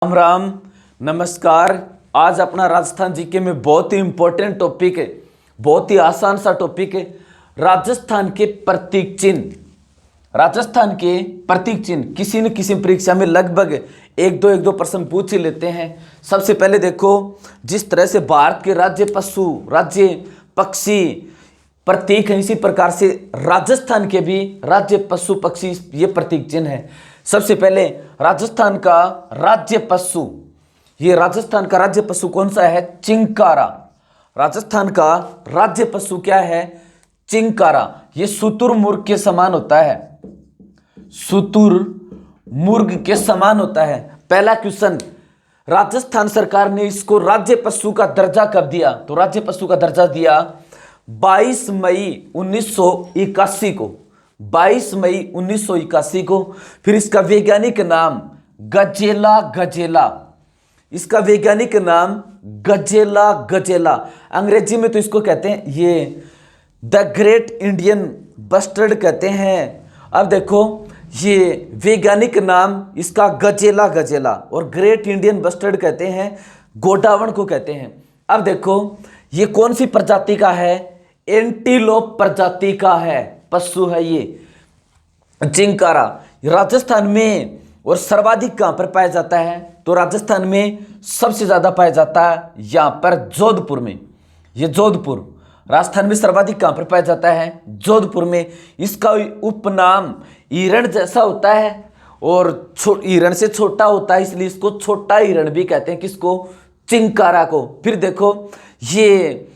राम राम। नमस्कार। आज अपना राजस्थान जीके में बहुत ही इंपॉर्टेंट टॉपिक है, बहुत ही आसान सा टॉपिक है। राजस्थान के प्रतीक चिन्ह। राजस्थान के प्रतीक चिन्ह किसी न किसी परीक्षा में लगभग एक दो प्रश्न पूछ ही लेते हैं। सबसे पहले देखो, जिस तरह से भारत के राज्य पशु, राज्य पक्षी प्रतीक है, इसी प्रकार से राजस्थान के भी राज्य पशु पक्षी ये प्रतीक चिन्ह है। सबसे पहले राजस्थान का राज्य पशु, ये राजस्थान का राज्य पशु कौन सा है? चिंकारा। राजस्थान का राज्य पशु क्या है? चिंकारा। ये शुतुरमुर्ग के समान होता है, शुतुरमुर्ग के समान होता है। पहला क्वेश्चन, राजस्थान सरकार ने इसको राज्य पशु का दर्जा कब दिया? तो राज्य पशु का दर्जा दिया 22 मई 1981 को, 22 मई 1981 को। फिर इसका वैज्ञानिक नाम गजेला गजेला, इसका वैज्ञानिक नाम गजेला गजेला। अंग्रेजी में तो इसको कहते हैं ये द ग्रेट इंडियन बस्टर्ड कहते हैं। अब देखो, ये वैज्ञानिक नाम इसका गजेला गजेला और ग्रेट इंडियन बस्टर्ड कहते हैं, गोडावण को कहते हैं। अब देखो, ये कौन सी प्रजाति का है? एंटीलोप प्रजाति का है, पशु है ये चिंकारा। राजस्थान में और सर्वाधिक कहां पर पाया जाता है? तो राजस्थान में सबसे ज्यादा पाया जाता है यहां पर जोधपुर में। ये जोधपुर राजस्थान में सर्वाधिक कहां पर पाया जाता है? जोधपुर में। इसका उपनाम हिरण जैसा होता है और हिरण से छोटा होता है, इसलिए इसको छोटा हिरण भी कहते हैं। किसको? चिंकारा को। फिर देखो, ये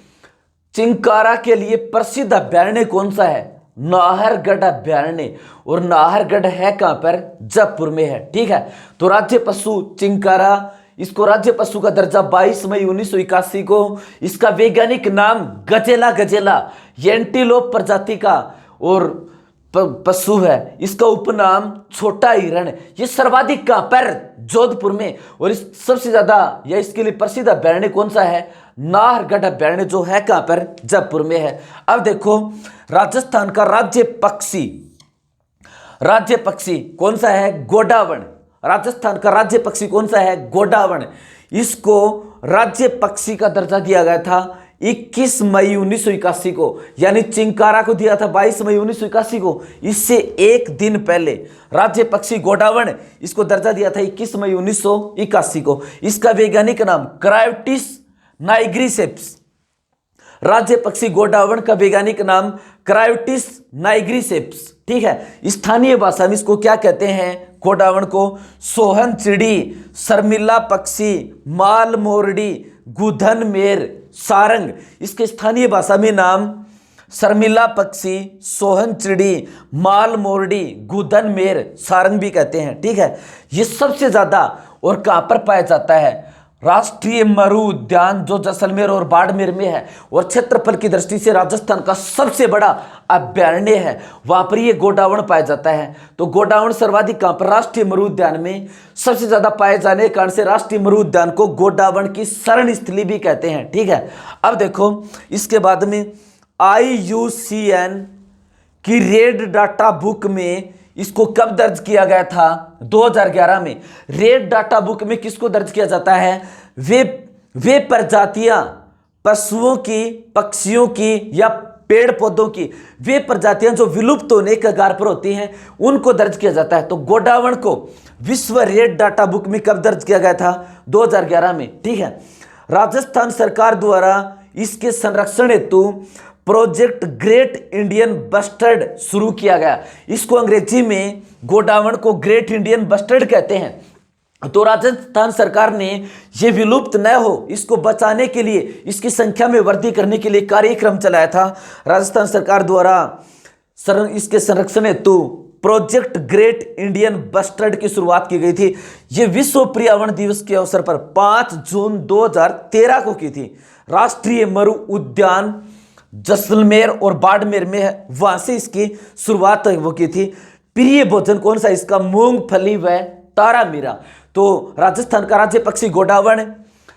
चिंकारा के लिए प्रसिद्ध अभ्यारण्य कौन सा है? नाहरगढ़ अभ्यारण्य। और नाहरगढ़ है कहां पर? जयपुर में है। ठीक है, तो राज्य पशु चिंकारा, इसको राज्य पशु का दर्जा 22 मई 1981 को। इसका वैज्ञानिक नाम गजेला गजेला, एंटीलोप प्रजाति का और पशु है। इसका उपनाम छोटा हिरण। ये सर्वाधिक कहां पर? जोधपुर में। और इस सबसे ज्यादा या इसके लिए प्रसिद्ध अभ्यारण्य कौन सा है? नाहरगढ़ अभ्यारण्य, जो है कहां पर? जयपुर में है। अब देखो, राजस्थान का राज्य पक्षी, राज्य पक्षी कौन सा है? गोडावण। राजस्थान का राज्य पक्षी कौन सा है? गोडावण। इसको राज्य पक्षी का दर्जा दिया गया था 21 मई 1981 को, यानी चिंकारा को दिया था 22 मई 1981 को। इससे एक दिन पहले राज्य पक्षी गोडावण, इसको दर्जा दिया था 21 मई 1981 को। इसका वैज्ञानिक नाम क्रायोटिस नाइग्रिसेप्स। राज्य पक्षी गोडावण का वैज्ञानिक नाम क्रायोटिस नाइग्रिसेप्स। ठीक है, स्थानीय भाषा में इसको क्या कहते हैं? गोडावण को सोहन चिड़ी, शर्मिला पक्षी, माल मोरडी, गुधन मेर, सारंग। इसके स्थानीय भाषा में नाम शर्मिला पक्षी, सोहन चिड़ी, माल मोरडी, गुधन मेर, सारंग भी कहते हैं। ठीक है, ये सबसे ज्यादा और कहां पर पाया जाता है? राष्ट्रीय मरु उद्यान, जो जैसलमेर और बाड़मेर में है, और क्षेत्रफल की दृष्टि से राजस्थान का सबसे बड़ा अभ्यारण्य है, वहां पर ये गोडावण पाया जाता है। तो गोडावण सर्वाधिक कहां पर? राष्ट्रीय मरु उद्यान में सबसे ज्यादा पाए जाने के कारण से राष्ट्रीय मरु उद्यान को गोडावण की शरण स्थली भी कहते हैं। ठीक है, अब देखो, इसके बाद में IUCN की रेड डाटा बुक में इसको कब दर्ज किया गया था? 2011 में। रेड डाटा बुक में किसको दर्ज किया जाता है? वे प्रजातियां पशुओं की, पक्षियों की या पेड़ पौधों की, वे प्रजातियां जो विलुप्त होने के कगार पर होती हैं, उनको दर्ज किया जाता है। तो गोडावण को विश्व रेड डाटा बुक में कब दर्ज किया गया था? 2011 में। ठीक है, राजस्थान सरकार द्वारा इसके संरक्षण हेतु प्रोजेक्ट ग्रेट इंडियन बस्टर्ड शुरू किया गया। इसको अंग्रेजी में गोडावण को ग्रेट इंडियन बस्टर्ड कहते हैं। तो राजस्थान सरकार ने यह विलुप्त न हो, इसको बचाने के लिए, इसकी संख्या में वृद्धि करने के लिए कार्यक्रम चलाया था राजस्थान सरकार द्वारा। इसके संरक्षण हेतु प्रोजेक्ट ग्रेट इंडियन बस्टर्ड की शुरुआत की गई थी। यह विश्व पर्यावरण दिवस के अवसर पर 5 जून 2013 को की थी। राष्ट्रीय मरु उद्यान जैसलमेर और बाड़मेर में है, वहां से इसकी शुरुआत वो की थी। प्रिय भोजन कौन सा? इसका मूंगफली व तारा मीरा। तो राजस्थान का राज्य पक्षी गोडावण,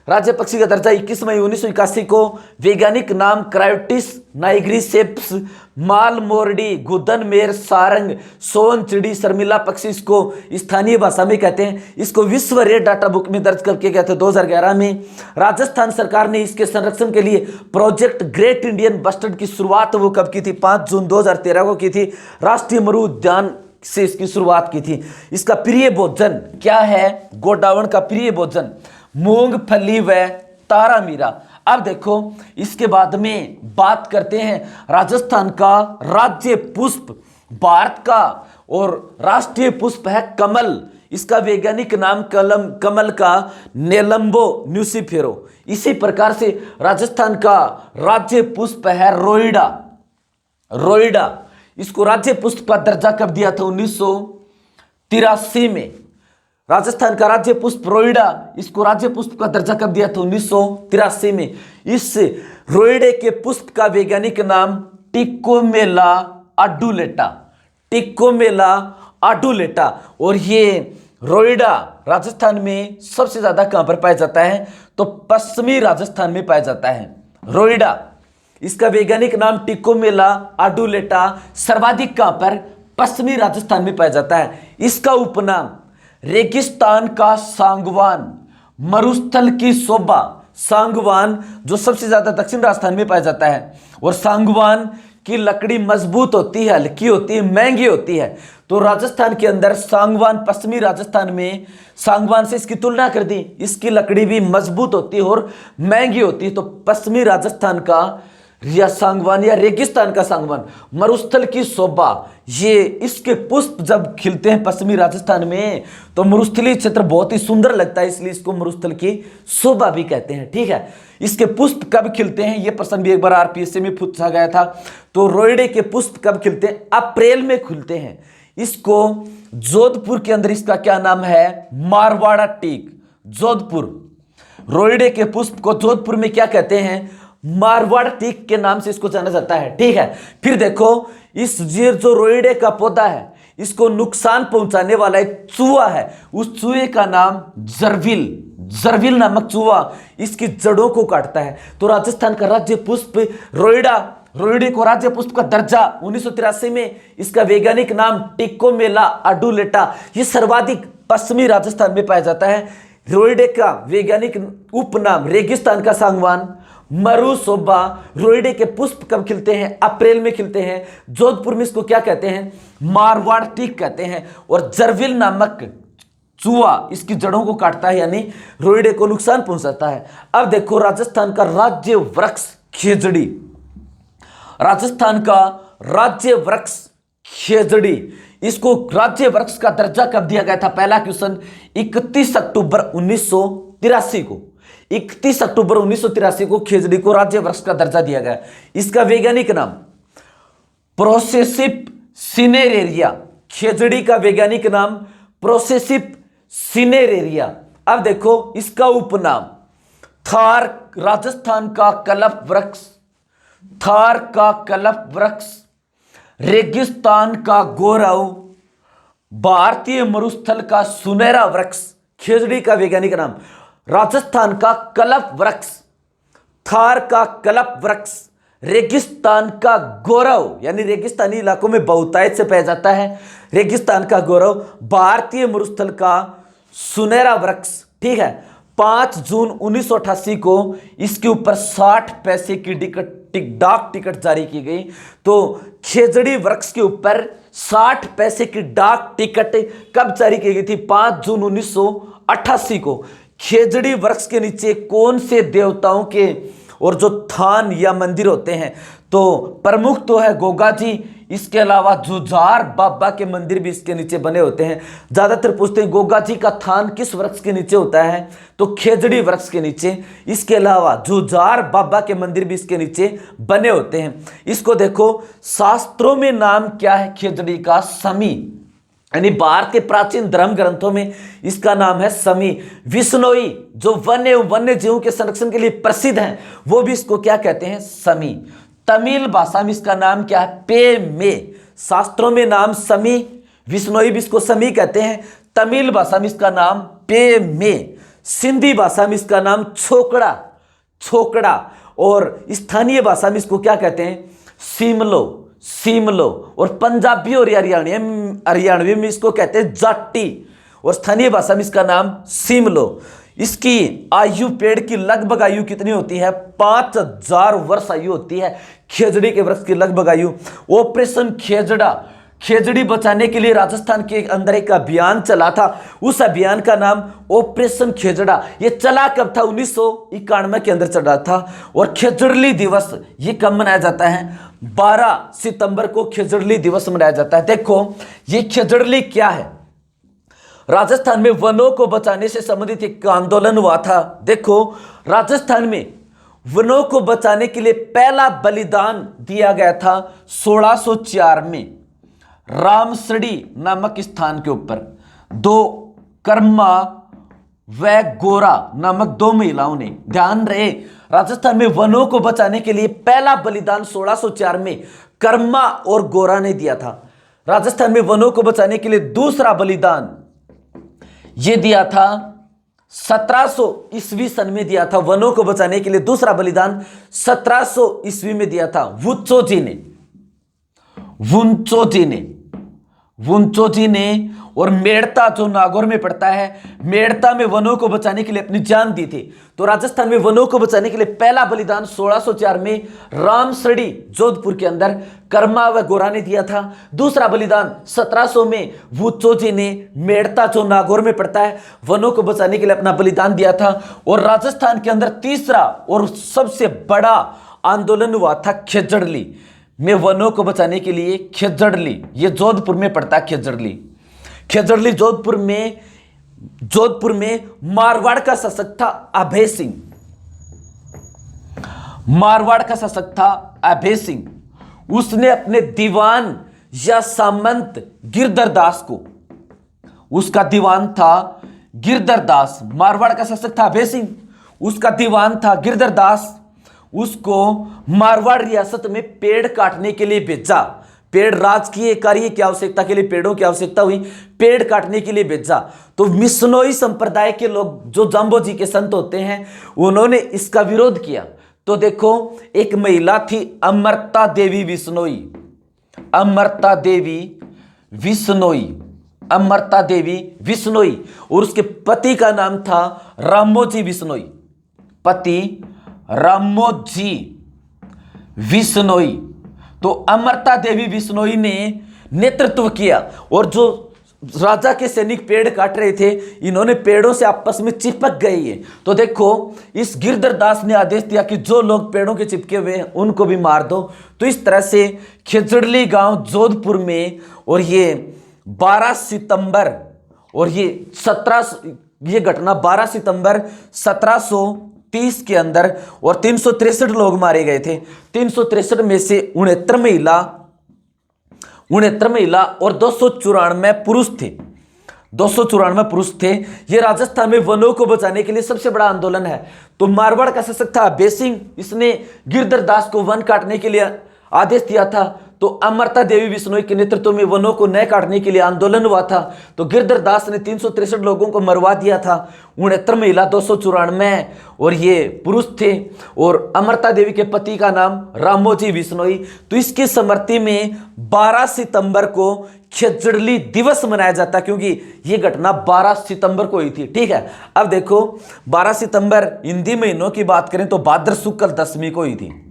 राज्य पक्षी का दर्जा 21 मई 1981 को। वैज्ञानिक नाम क्रायोटिस नाइग्रिसेप्स, माल मोरडी, गुदन मेर, सारंग, सोन चिड़ी, शर्मिला पक्षी इसको स्थानीय भाषा में कहते हैं। इसको विश्व रेड डाटा बुक में दर्ज करके गए थे 2011 में। राजस्थान सरकार ने इसके संरक्षण के लिए प्रोजेक्ट ग्रेट इंडियन बस्टर्ड की शुरुआत वो कब की थी? 5 जून 2013 को की थी। राष्ट्रीय मरु उद्यान से इसकी शुरुआत की थी। इसका प्रिय भोजन क्या है? गोडावण का प्रिय भोजन मूंगफली व तारा मीरा। अब देखो इसके बाद में बात करते हैं राजस्थान का राज्य पुष्प भारत का, और राष्ट्रीय पुष्प है कमल। इसका वैज्ञानिक नाम कमल का नेलंबो न्यूसिफेरो। इसी प्रकार से राजस्थान का राज्य पुष्प है रोइडा। रोइडा इसको राज्य पुष्प का दर्जा कब दिया था? 1983 में। राजस्थान का राज्य पुष्प रोइडा, इसको राज्य पुष्प का दर्जा कब दिया था? 1983 में। इस रोइडे के पुष्प का वैज्ञानिक नाम टिकोमेला आडुलेटा। टिकोमेला आडुलेटा। और ये रोइडा राजस्थान में सबसे ज्यादा कहां पर पाया जाता है? तो पश्चिमी राजस्थान में पाया जाता है रोइडा। इसका वैज्ञानिक नाम टिकोमेला आडुलेटा सर्वाधिक कहां पर? पश्चिमी राजस्थान में पाया जाता है। इसका उपनाम रेगिस्तान का सांगवान, मरुस्थल की शोभा। सांगवान जो सबसे ज्यादा दक्षिण राजस्थान में पाया जाता है, और सांगवान की लकड़ी मजबूत होती है, हल्की होती है, महंगी होती है। तो राजस्थान के अंदर सांगवान, पश्चिमी राजस्थान में सांगवान से इसकी तुलना कर दी, इसकी लकड़ी भी मजबूत होती है और महंगी होती है। तो पश्चिमी राजस्थान का या सांगवान या रेगिस्तान का सांगवान, मरुस्थल की शोभा, ये इसके पुष्प जब खिलते हैं पश्चिमी राजस्थान में तो मरुस्थलीय क्षेत्र बहुत ही सुंदर लगता है, इसलिए इसको मरुस्थल की शोभा भी कहते हैं। ठीक है, इसके पुष्प कब खिलते हैं? ये प्रश्न भी एक बार आरपीएससी में पूछा गया था। तो रोइडे के पुष्प कब खिलते हैं? अप्रैल में खुलते हैं। इसको जोधपुर के अंदर इसका क्या नाम है? मारवाड़ा टीक। जोधपुर, रोइडे के पुष्प को जोधपुर में क्या कहते हैं? मारवाड़ टीक के नाम से इसको जाना जाता है। ठीक है, फिर देखो इस जो रोइडे का पौधा है, इसको नुकसान पहुंचाने वाला एक चूहा है, उस चूहे का नाम जरविल। जरविल नामक चूहा इसकी जड़ों को काटता है। तो राजस्थान का राज्य पुष्प रोइडा, रोइडे को राज्य पुष्प का दर्जा 1983 में। इसका वैज्ञानिक नाम टिकोमेला आडुलेटा। ये सर्वाधिक पश्चिमी राजस्थान में पाया जाता है। रोइडे का वैज्ञानिक उपनाम रेगिस्तान का सांगवान, मरु शोभा। रोइडे के पुष्प कब खिलते हैं? अप्रैल में खिलते हैं। जोधपुर में इसको क्या कहते हैं? मारवाड़ टीक कहते हैं। और जरविल नामक चूहा इसकी जड़ों को काटता है, यानी रोइडे को नुकसान पहुंचाता है। अब देखो राजस्थान का राज्य वृक्ष खेजड़ी। राजस्थान का राज्य वृक्ष खेजड़ी, इसको राज्य वृक्ष का दर्जा कब दिया गया था? पहला क्वेश्चन 31 अक्टूबर 1983 को। 31 अक्टूबर 1983 को खेजड़ी को राज्य वृक्ष का दर्जा दिया गया। इसका वैज्ञानिक नाम प्रोसेसिप सिनेरेरिया। खेजड़ी का वैज्ञानिक नाम प्रोसेसिप सिनेरेरिया। अब देखो इसका उपनाम थार, राजस्थान का कल्प वृक्ष, थार का कल्प वृक्ष, रेगिस्तान का गौरव, भारतीय मरुस्थल का सुनहरा वृक्ष। खेजड़ी का वैज्ञानिक नाम राजस्थान का कल्प वृक्ष, थार का कल्प वृक्ष, रेगिस्तान का गौरव, यानी रेगिस्तानी इलाकों में बहुतायत से पाया जाता है, रेगिस्तान का गौरव, भारतीय मरुस्थल का सुनहरा वृक्ष। ठीक है, 5 जून 1988 को इसके ऊपर 60 पैसे की डाक टिकट जारी की गई। तो खेजड़ी वृक्ष के ऊपर 60 पैसे की डाक टिकट कब जारी की गई थी? 5 जून 1988 को। खेजड़ी वृक्ष के नीचे कौन से देवताओं के और जो थान या मंदिर होते हैं? तो प्रमुख तो है गोगा जी, इसके अलावा जुझार बाबा के मंदिर भी इसके नीचे बने होते हैं। ज्यादातर पूछते हैं गोगा जी का थान किस वृक्ष के नीचे होता है? तो खेजड़ी वृक्ष के नीचे। इसके अलावा जुझार बाबा के मंदिर भी इसके नीचे बने होते हैं। इसको देखो शास्त्रों में नाम क्या है खेजड़ी का? समी, यानी भारत के प्राचीन धर्म ग्रंथों में इसका नाम है समी। विश्नोई जो वन्य जीवों के संरक्षण के लिए प्रसिद्ध हैं, वो भी इसको क्या कहते हैं? समी। तमिल भाषा में इसका नाम क्या है? पे मे। शास्त्रों में नाम समी, विश्नोई भी इसको समी कहते हैं। तमिल भाषा में इसका नाम पे मे। सिंधी भाषा में इसका नाम छोकड़ा, छोकड़ा, और स्थानीय भाषा में इसको क्या कहते हैं, सीमलो, सीमलो, और पंजाबी और हरियाणवी में इसको कहते हैं जाटी, और स्थानीय भाषा में इसका नाम सीमलो। इसकी आयु, पेड़ की लगभग आयु कितनी होती है, 5000 वर्ष आयु होती है खेजड़ी के वृक्ष की लगभग आयु। ऑपरेशन खेजड़ा, खेजड़ी बचाने के लिए राजस्थान के अंदर एक अभियान चला था, उस अभियान का नाम ऑपरेशन खेजड़ा। ये चला कब था, 1991 के अंदर चला था। और खेजड़ली दिवस ये कब मनाया जाता है, 12 सितंबर को खेजड़ली दिवस मनाया जाता है। देखो ये खेजड़ली क्या है, राजस्थान में वनों को बचाने से संबंधित एक आंदोलन हुआ था। देखो राजस्थान में वनों को बचाने के लिए पहला बलिदान दिया गया था 1604 में रामसड़ी नामक स्थान के ऊपर। दो कर्मा व गोरा नामक दो महिलाओं ने, ध्यान रहे, राजस्थान में वनों को बचाने के लिए पहला बलिदान 1604 में कर्मा और गोरा ने दिया था। राजस्थान में वनों को बचाने के लिए दूसरा बलिदान ये दिया था 1700 ईस्वी सन में दिया था। वनों को बचाने के लिए दूसरा बलिदान 1700 ईस्वी में दिया था वुंचो जी ने। और मेड़ता जो नागौर में पड़ता है, मेड़ता में वनों को बचाने के लिए अपनी जान दी थी। तो राजस्थान में वनों को बचाने के लिए पहला बलिदान 1604 में रामसड़ी जोधपुर के अंदर कर्मा व गोरा ने दिया था। दूसरा बलिदान 1700 में वुंचो जी ने मेड़ता जो नागौर में पड़ता है वनों को बचाने के लिए अपना बलिदान दिया था। और राजस्थान के अंदर तीसरा और सबसे बड़ा आंदोलन हुआ था खेजड़ली में वनों को बचाने के लिए। खेजड़ली ये जोधपुर में पड़ता है। खेजड़ली जोधपुर में मारवाड़ का शासक था अभय सिंह। मारवाड़ का शासक था अभय सिंह। उसने अपने दीवान या सामंत गिरधर दास को, उसका दीवान था गिरधर दास, मारवाड़ का शासक था अभय सिंह, उसका दीवान था गिरधर दास। उसको मारवाड़ रियासत में पेड़ काटने के लिए भेजा। पेड़ राजकीय कार्य की आवश्यकता के लिए पेड़ों की आवश्यकता हुई, पेड़ काटने के लिए भेजा। तो मिशनोई संप्रदाय के लोग जो जाम्बो जी के संत होते हैं उन्होंने इसका विरोध किया। तो देखो एक महिला थी अमृता देवी बिश्नोई, अमृता देवी बिश्नोई, और उसके पति का नाम था रामोजी बिश्नोई, पति रामोजी बिश्नोई। तो अमृता देवी बिश्नोई ने नेतृत्व किया। और जो राजा के सैनिक पेड़ काट रहे थे, इन्होंने पेड़ों से आपस में चिपक गए ये। तो देखो इस गिरधर दास ने आदेश दिया कि जो लोग पेड़ों के चिपके हुए हैं उनको भी मार दो। तो इस तरह से खेजड़ली गांव जोधपुर में, और ये 12 सितंबर, और ये घटना 12 सितंबर 1730 के अंदर, और 363 लोग मारे गए थे। 363 में से 69 महिला और 294 पुरुष थे। 294 पुरुष थे। ये राजस्थान में वनों को बचाने के लिए सबसे बड़ा आंदोलन है। तो मारवाड़ का शासक था अभय सिंह, इसने गिरधर दास को वन काटने के लिए आदेश दिया था। तो अमृता देवी बिश्नोई के नेतृत्व में वनों को न काटने के लिए आंदोलन हुआ था। तो गिरधर दास ने 363 लोगों को मरवा दिया था। 69 महिला, 294 और ये पुरुष थे, और अमृता देवी के पति का नाम रामोजी बिश्नोई। तो इसकी स्मृति में 12 सितंबर को खेजड़ली दिवस मनाया जाता है, क्योंकि ये घटना 12 सितंबर को हुई थी। ठीक है, अब देखो 12 सितंबर हिंदी महीनों की बात करें तो भाद्र शुक्ल दशमी को हुई थी।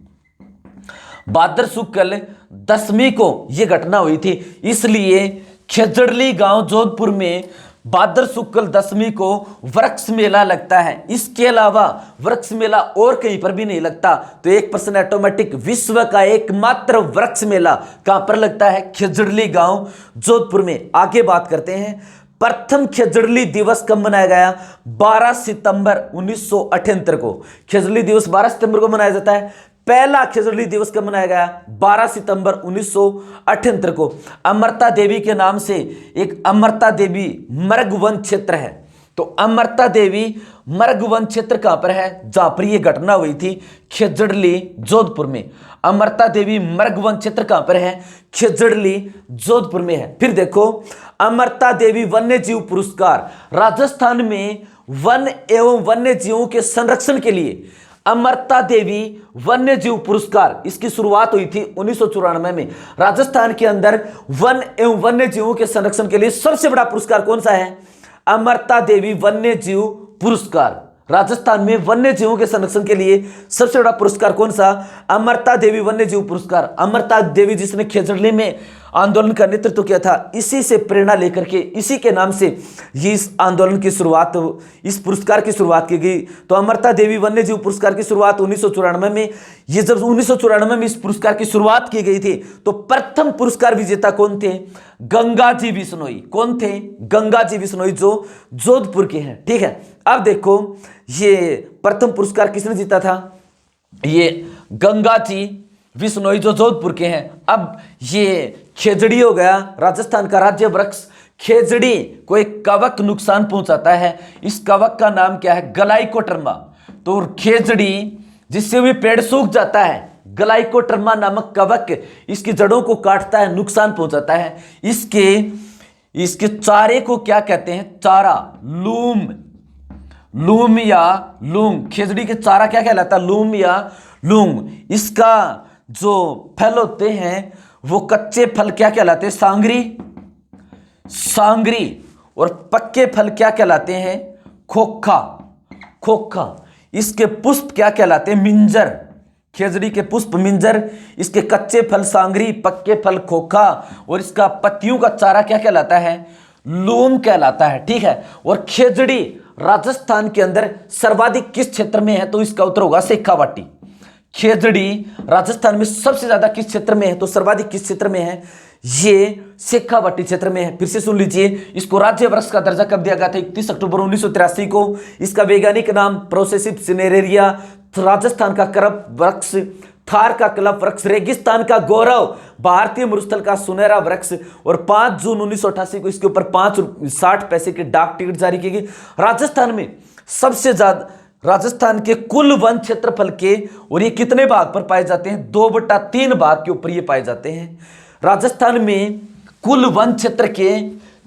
भाद्र शुक्ल दशमी को यह घटना हुई थी। इसलिए खेजड़ली गांव जोधपुर में भाद्र शुक्ल दशमी को वृक्ष मेला लगता है। इसके अलावा वृक्ष मेला और कहीं पर भी नहीं लगता। तो एक प्रश्न ऑटोमेटिक, विश्व का एकमात्र वृक्ष मेला कहां पर लगता है? खेजड़ली गांव जोधपुर में। आगे बात करते हैं, प्रथम खेजड़ली दिवस कब मनाया गया? 12 सितंबर 1978 को। खेजड़ली दिवस 12 सितंबर को मनाया जाता है। पहला खेजड़ली दिवस कब मनाया गया? 12 सितंबर 1978 को। अमृता देवी के नाम से एक अमृता देवी मर्ग वन क्षेत्र है। तो अमृता देवी मर्ग वन क्षेत्र कहां पर है? जहां पर यह घटना हुई थी, खेजड़ली जोधपुर में। अमृता देवी मर्ग वन क्षेत्र कहां पर है? खेजड़ली जोधपुर में है। फिर देखो, अमृता देवी वन्य जीव पुरस्कार, राजस्थान में वन एवं वन्य जीवों के संरक्षण के लिए अमृता देवी वन्य जीव पुरस्कार, इसकी शुरुआत हुई थी 1994 में। राजस्थान के अंदर वन एवं वन्य जीवों के संरक्षण के लिए सबसे बड़ा पुरस्कार कौन सा है? अमृता देवी वन्य जीव पुरस्कार। राजस्थान में वन्य जीवों के संरक्षण के लिए सबसे बड़ा पुरस्कार कौन सा? अमृता देवी वन्य जीव पुरस्कार। अमृता देवी जिसने खेजड़ी में आंदोलन का नेतृत्व किया था, इसी से प्रेरणा लेकर के, इसी के नाम से ये इस आंदोलन की शुरुआत, इस पुरस्कार की शुरुआत की गई। तो अमृता देवी वन्य जीव पुरस्कार की शुरुआत 1994 में, ये जब 1994 में इस पुरस्कार की शुरुआत की गई थी तो प्रथम पुरस्कार विजेता कौन थे? गंगाजी बिश्नोई। कौन थे? गंगाजी बिश्नोई, जो जोधपुर के हैं। ठीक है, अब देखो ये प्रथम पुरस्कार किसने जीता था? ये गंगाजी बिश्नोई जो जोधपुर के हैं। अब ये खेजड़ी हो गया राजस्थान का राज्य वृक्ष। खेजड़ी को एक कवक नुकसान पहुंचाता है, इस कवक का नाम क्या है? ग्लाइकोडर्मा। तो खेजड़ी जिससे भी पेड़ सूख जाता है, ग्लाइकोडर्मा नामक कवक इसकी जड़ों को काटता है, नुकसान पहुंचाता है। इसके चारे को क्या कहते हैं? चारा, लूम या लूंग। खेजड़ी के चारा क्या कहलाता है? लूम या लूंग। इसका जो फल होते हैं वो कच्चे फल क्या कहलाते हैं? सांगरी। और पक्के फल क्या कहलाते हैं? खोखा। इसके पुष्प क्या कहलाते हैं? मिंजर। खेजड़ी के पुष्प मिंजर, इसके कच्चे फल सांगरी, पक्के फल खोखा, और इसका पत्तियों का चारा क्या कहलाता है? लूम कहलाता है। ठीक है, और खेजड़ी राजस्थान के अंदर सर्वाधिक किस क्षेत्र में है? तो इसका उत्तर होगा शेखावाटी। खेजड़ी राजस्थान में सबसे ज्यादा किस क्षेत्र में है? तो सर्वाधिक किस क्षेत्र में है? ये शेखावाटी क्षेत्र में है। फिर से सुन लीजिए, इसको राज्य वृक्ष का दर्जा कब दिया गया था? 31 अक्टूबर 1983 को। इसका वैज्ञानिक नाम प्रोसेसिव सिनेरेरिया, राजस्थान का करप वृक्ष, थार का क्लब वृक्ष, रेगिस्तान का गौरव, भारतीय मरुस्थल का सुनहरा वृक्ष। और 5 जून 1988 को इसके ऊपर 5.60 पैसे की डाक टिकट जारी की गई। राजस्थान में सबसे ज्यादा, राजस्थान के कुल वन क्षेत्रफल के, और ये कितने भाग पर पाए जाते हैं? 2/3 भाग के ऊपर ये पाए जाते हैं। राजस्थान में कुल वन क्षेत्र के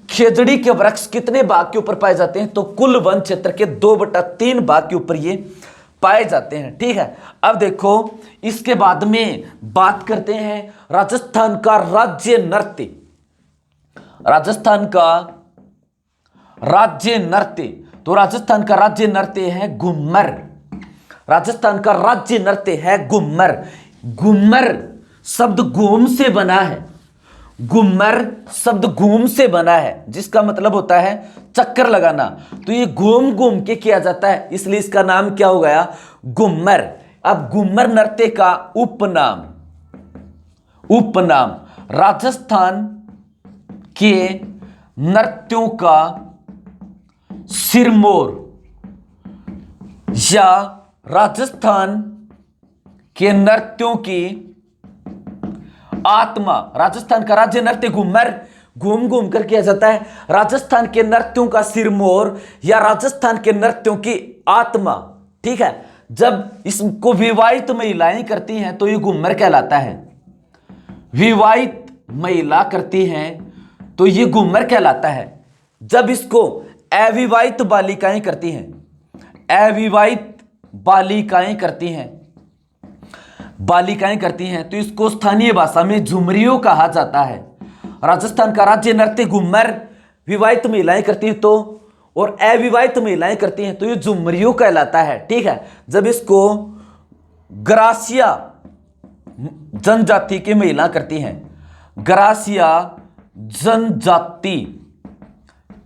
खेजड़ी के वृक्ष कितने भाग के ऊपर पाए जाते हैं? तो कुल वन क्षेत्र के 2/3 भाग के ऊपर ये पाए जाते हैं। ठीक है, अब देखो इसके बाद में बात करते हैं राजस्थान का राज्य नृत्य। राजस्थान का राज्य नृत्य, तो राजस्थान का राज्य नृत्य है घूमर। राजस्थान का राज्य नृत्य है घूमर। घूमर शब्द घूम से बना है। घूमर शब्द घूम से बना है, जिसका मतलब होता है चक्कर लगाना। तो ये घूम घूम के किया जाता है, इसलिए इसका नाम क्या हो गया? घूमर। अब घूमर नृत्य का उपनाम राजस्थान के नृत्यों का सिरमौर, या राजस्थान के नृत्यों की आत्मा। राजस्थान का राज्य नृत्य घूमर घूम घूम कर किया जाता है। राजस्थान के नृत्यों का सिरमौर या राजस्थान के नृत्यों की आत्मा। ठीक है, जब इसको विवाहित महिलाएं करती हैं तो ये घूमर कहलाता है। विवाहित महिला करती हैं तो ये घूमर कहलाता है। जब इसको अविवाहित बालिकाएं करती हैं, अविवाहित बालिकाएं करती हैं तो इसको स्थानीय भाषा में झुमरियों कहा जाता है। राजस्थान का राज्य नृत्य घूमर विवाहित महिलाएं करती हैं तो, और अविवाहित महिलाएं करती हैं तो ये झुमरियों कहलाता है। ठीक है, जब इसको ग्रासिया जनजाति की महिला करती हैं, ग्रासिया जनजाति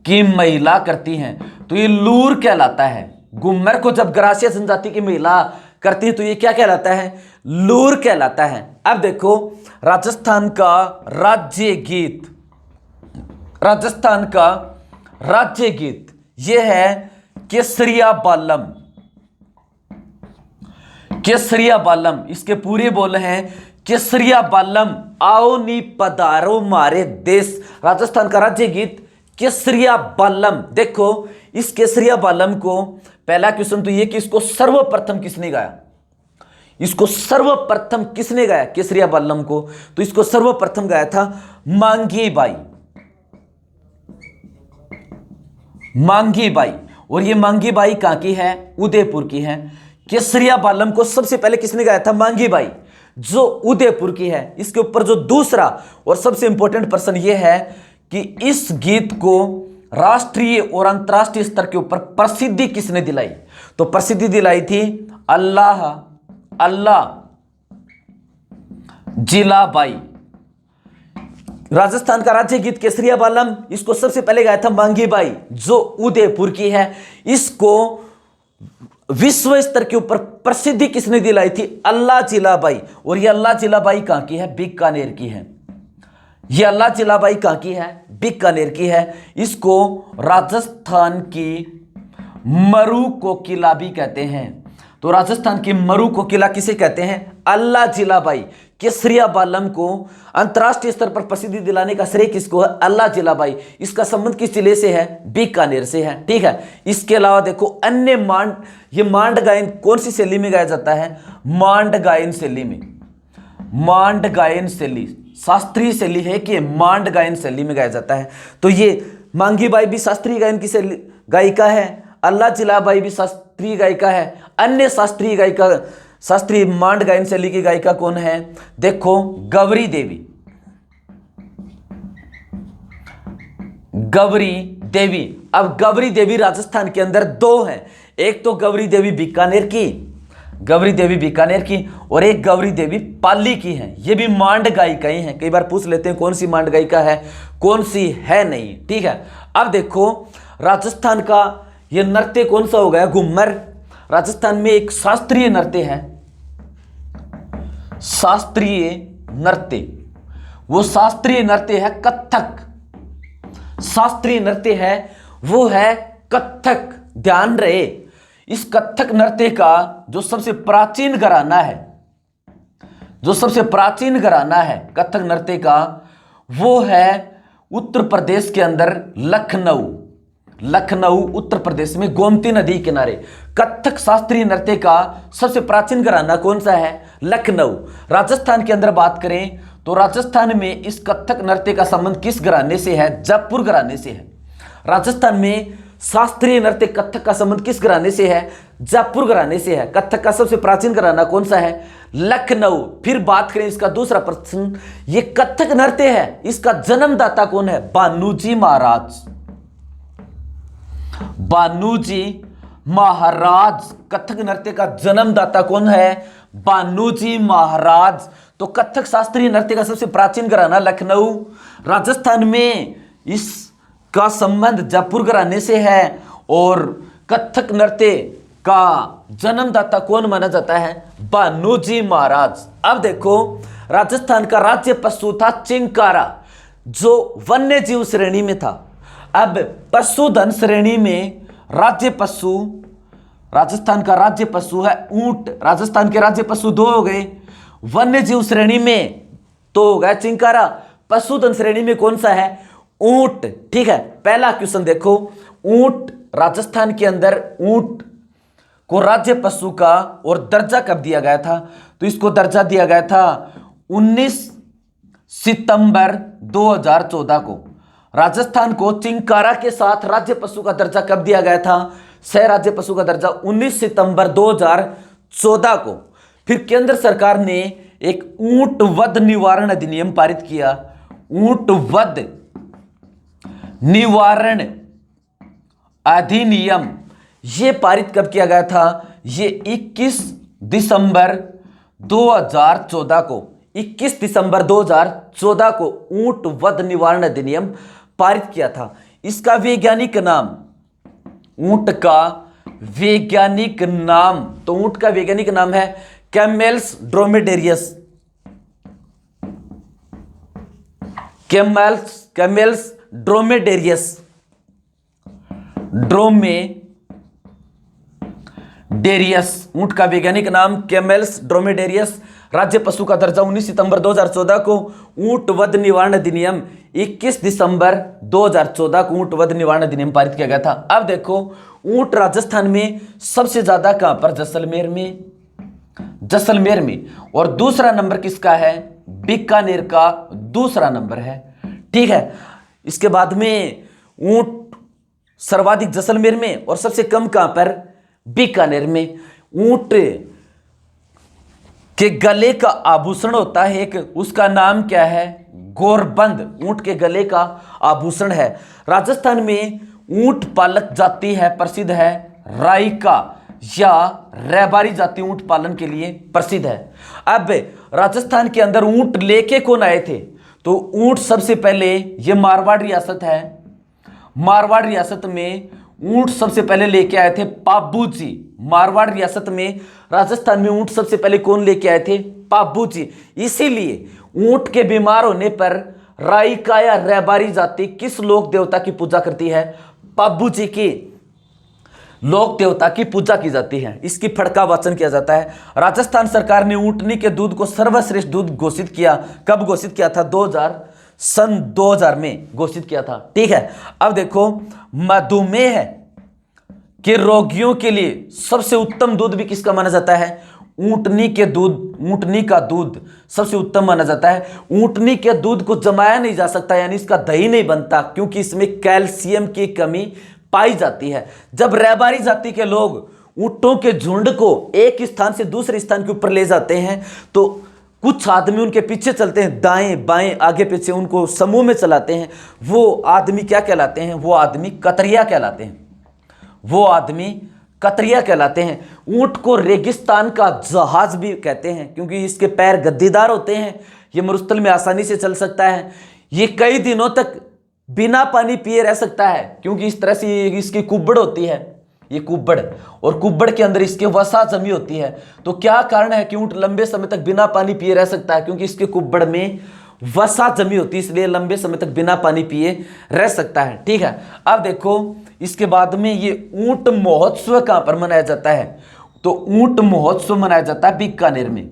की महिला करती हैं तो ये लूर कहलाता है। घूमर को जब ग्रासिया जनजाति की महिला करती है तो ये क्या कहलाता है? लूर कहलाता है। अब देखो राजस्थान का राज्य गीत, राजस्थान का राज्य गीत यह है केसरिया बालम। केसरिया बालम, इसके पूरे बोल हैं केसरिया बालम आओ नी पधारो मारे देश। राजस्थान का राज्य गीत केसरिया बालम। देखो इस केसरिया बालम को पहला क्वेश्चन तो ये कि इसको सर्वप्रथम किसने गाया? इसको सर्वप्रथम किसने गाया केसरिया बालम को? तो इसको सर्वप्रथम गाया था मांगी बाई। और ये मांगी बाई कहाँ की है? उदयपुर की है। केसरिया बालम को सबसे पहले किसने गाया था? मांगी बाई, जो उदयपुर की है। इसके ऊपर जो दूसरा और सबसे इंपॉर्टेंट प्रश्न ये है कि इस गीत को राष्ट्रीय और अंतरराष्ट्रीय स्तर के ऊपर प्रसिद्धि किसने दिलाई? तो प्रसिद्धि दिलाई थी अल्लाह जिलाबाई। राजस्थान का राज्य गीत केसरिया बालम, इसको सबसे पहले गाया था मांगी बाई, जो उदयपुर की है। इसको विश्व स्तर के ऊपर प्रसिद्धि किसने दिलाई थी? अल्लाह जिलाबाई। और ये अल्लाह जिलाबाई कहां की है? बीकानेर की है। ये अल्लाह जिलाबाई कहां की है? बीकानेर की है। इसको राजस्थान की मरु कोकिला भी कहते हैं। तो राजस्थान की मरु कोकिला किसे कहते हैं? अल्लाह जिलाबाई। केसरिया बालम को अंतरराष्ट्रीय स्तर पर प्रसिद्धि दिलाने का श्रेय किसको है? अल्लाह जिलाबाई। इसका संबंध किस जिले से है? बीकानेर से है। ठीक है। इसके अलावा देखो अन्य ये मांड गायन कौन सी शैली में गाया जाता है? मांड गायन शैली में। मांड गायन शैली शास्त्रीय शैली है कि मांड गायन शैली में गाया जाता है। तो ये मांगी बाई भी शास्त्रीय गायन की शैली गायिका है, अल्लाह जिलाबाई भी शास्त्रीय गायिका है। अन्य शास्त्रीय गायिका, शास्त्रीय मांड गायन शैली की गायिका कौन है? देखो गौरी देवी। गौरी देवी। अब गौरी देवी राजस्थान के अंदर दो हैं, एक तो गौरी देवी बीकानेर की, गौरी देवी बीकानेर की, और एक गौरी देवी पाली की है। ये भी मांड गायिका ही हैं। कई बार पूछ लेते हैं कौन सी मांड गायिका है, कौन सी है नहीं। ठीक है। अब देखो राजस्थान का ये नृत्य कौन सा हो गया? घूमर। राजस्थान में एक शास्त्रीय नृत्य है, शास्त्रीय नृत्य। वो शास्त्रीय नृत्य है कथक। शास्त्रीय नृत्य है वो है कथक। ध्यान रहे, इस कथक नृत्य का जो सबसे प्राचीन घराना है, जो सबसे प्राचीन घराना है कथक नृत्य का, वो है उत्तर प्रदेश के अंदर लखनऊ। लखनऊ उत्तर प्रदेश में गोमती नदी किनारे। कथक शास्त्रीय नृत्य का सबसे प्राचीन घराना कौन सा है? लखनऊ। राजस्थान के अंदर बात करें तो राजस्थान में इस कथक नृत्य का संबंध किस घराने से है? जयपुर घराने से है। राजस्थान में शास्त्रीय नृत्य कथक का संबंध किस घराने से है? जयपुर घराने से है। कथक का सबसे प्राचीन घराना कौन सा है? लखनऊ। फिर बात करें इसका दूसरा प्रश्न, ये कथक नृत्य है, इसका जन्मदाता कौन है? बानूजी महाराज। बानूजी महाराज। कथक नृत्य का जन्मदाता कौन है? बानूजी महाराज। तो कथक शास्त्रीय नृत्य का सबसे प्राचीन घराना लखनऊ। राजस्थान में इसका संबंध जयपुर घराने से है। और कथक नृत्य का जन्मदाता कौन माना जाता है? बानूजी महाराज। अब देखो राजस्थान का राज्य पशु था चिंकारा, जो वन्य जीव श्रेणी में था। अब पशुधन श्रेणी में राज्य पशु, राजस्थान का राज्य पशु है ऊंट। राजस्थान के राज्य पशु दो हो गए। वन्य जीव श्रेणी में तो हो गया चिंकारा, पशुधन श्रेणी में कौन सा है? ऊंट। ठीक है। पहला क्वेश्चन देखो, ऊंट राजस्थान के अंदर ऊंट को राज्य पशु का और दर्जा कब दिया गया था? तो इसको दर्जा दिया गया था 19 सितंबर 2014 को। राजस्थान को चिंकारा के साथ राज्य पशु का दर्जा कब दिया गया था? सह राज्य पशु का दर्जा 19 सितंबर 2014 को। फिर केंद्र सरकार ने एक ऊंट वध निवारण अधिनियम पारित किया। ऊंट वध निवारण अधिनियम ये पारित कब किया गया था? ये 21 दिसंबर 2014 को। 21 दिसंबर 2014 को ऊंट वध निवारण अधिनियम पारित किया था। इसका वैज्ञानिक नाम, ऊंट का वैज्ञानिक नाम, तो ऊंट का वैज्ञानिक नाम है कैमेल्स ड्रोमेडेरियस। कैमेल्स ड्रोमेडेरियस। ड्रोमेडेरियस ऊंट का वैज्ञानिक नाम कैमेल्स ड्रोमेडेरियस। राज्य पशु का दर्जा 19 सितंबर 2014 को। ऊंट वध निवारण अधिनियम 21 दिसंबर 2014 को ऊंट वध निवारण अधिनियम पारित किया गया था। अब देखो ऊंट राजस्थान में सबसे ज्यादा कहां पर? जैसलमेर में। जैसलमेर में। और दूसरा नंबर किसका है? बीकानेर का दूसरा नंबर है। ठीक है। इसके बाद में ऊंट सर्वाधिक जैसलमेर में और सबसे कम कहां पर, बीकानेर में। ऊंट के गले का आभूषण होता है एक, उसका नाम क्या है, गोरबंद। ऊंट के गले का आभूषण है। राजस्थान में ऊंट पालक जाति है, प्रसिद्ध है, राइका या रैबारी जाति ऊंट पालन के लिए प्रसिद्ध है। अब राजस्थान के अंदर ऊंट लेके कौन आए थे, तो ऊंट सबसे पहले, ये मारवाड़ रियासत है, मारवाड़ रियासत में ऊंट सबसे पहले लेके आए थे पाबू जी। मारवाड़ रियासत में, राजस्थान में ऊंट सबसे पहले कौन लेके आए थे, पाबू जी। इसीलिए ऊंट के बीमार होने पर राइका या रैबारी जाति किस लोक देवता की पूजा करती है, पाबू जी की लोक देवता की पूजा की जाती है। इसकी फड़का वाचन किया जाता है। राजस्थान सरकार ने ऊंटनी के दूध को सर्वश्रेष्ठ दूध घोषित किया। कब घोषित किया था, सन 2000 में घोषित किया था। ठीक है, अब देखो, मधुमेह के रोगियों के लिए सबसे उत्तम दूध भी किसका माना जाता है, ऊंटनी के दूध। ऊंटनी का दूध सबसे उत्तम माना जाता है। ऊंटनी के दूध को जमाया नहीं जा सकता, यानी इसका दही नहीं बनता, क्योंकि इसमें कैल्शियम की कमी पाई जाती है। जब रैबारी जाति के लोग ऊंटों के झुंड को एक स्थान से दूसरे स्थान के ऊपर ले जाते हैं, तो कुछ आदमी उनके पीछे चलते हैं, दाएं बाएं आगे पीछे उनको समूह में चलाते हैं। वो आदमी क्या कहलाते हैं, वो आदमी कतरिया कहलाते हैं। वो आदमी कतरिया कहलाते हैं। ऊंट को रेगिस्तान का जहाज भी कहते हैं, क्योंकि इसके पैर गद्दीदार होते हैं, ये मरुस्थल में आसानी से चल सकता है। ये कई दिनों तक बिना पानी पिए रह सकता है, क्योंकि इस तरह से इसकी कुब्बड़ होती है, ये कुब्बड़, और कुब्बड़ के अंदर इसके वसा जमी होती है। तो क्या कारण है कि ऊंट लंबे समय तक बिना पानी पिए रह सकता है, क्योंकि इसके कुब्बड़ में वसा जमी होती है, इसलिए लंबे समय तक बिना पानी पिए रह सकता है। ठीक है, अब देखो, इसके बाद में ये ऊंट महोत्सव कहां पर मनाया जाता है, तो ऊंट महोत्सव मनाया जाता है बीकानेर में।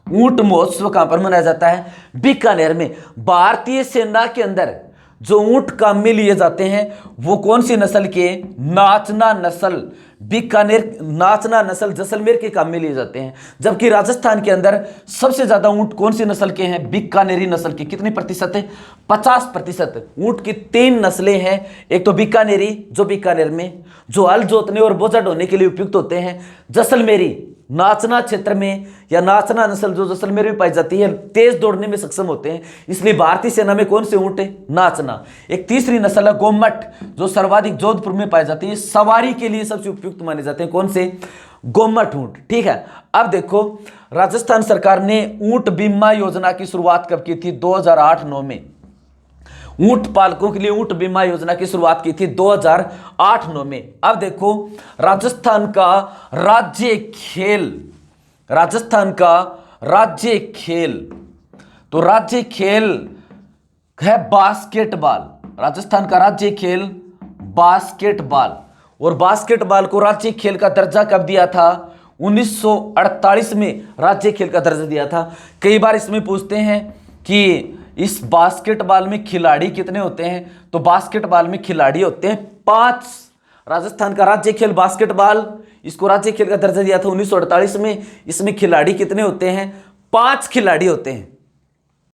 ऊंट महोत्सव कहां पर मनाया जाता है, बीकानेर में। भारतीय सेना के अंदर जो ऊंट काम में लिए जाते हैं वो कौन सी नस्ल के, नाचना नस्ल, बीकानेर नाचना नस्ल जैसलमेर के काम में लिए जाते हैं। जबकि राजस्थान के अंदर सबसे ज्यादा ऊंट कौन सी नस्ल के हैं, बीकानेरी नस्ल के। कितनी प्रतिशत है, 50%। ऊंट की 3 नस्लें हैं, एक तो बीकानेरी जो बीकानेर में, जो हल जोतने और बोझा ढोने के लिए उपयुक्त होते हैं, जैसलमेरी नाचना क्षेत्र में या नाचना नस्ल जो जैसलमेर में पाई जाती है, तेज दौड़ने में सक्षम होते हैं, इसलिए भारतीय सेना में कौन से ऊंट है, नाचना। एक तीसरी नस्ल है गोमट, जो सर्वाधिक जोधपुर में पाई जाती है, सवारी के लिए सबसे उपयुक्त माने जाते हैं, कौन से, गोमट ऊंट। ठीक है, अब देखो, राजस्थान सरकार ने ऊंट बीमा योजना की शुरुआत कब की थी, 2008-9 में। ऊंट पालकों के लिए ऊंट बीमा योजना की शुरुआत की थी 2008-9 में। अब देखो, राजस्थान का राज्य खेल, राजस्थान का राज्य खेल, तो राज्य खेल है बास्केटबॉल। राजस्थान का राज्य खेल बास्केटबॉल, और बास्केटबॉल को राज्य खेल का दर्जा कब दिया था, 1948 में राज्य खेल का दर्जा दिया था। कई बार इसमें पूछते हैं कि इस बास्केटबॉल में खिलाड़ी कितने होते हैं, तो बास्केटबॉल में खिलाड़ी होते हैं 5। राजस्थान का राज्य खेल बास्केटबॉल, इसको राज्य खेल का दर्जा दिया था 1948 में। इसमें खिलाड़ी कितने होते हैं, 5 खिलाड़ी होते हैं।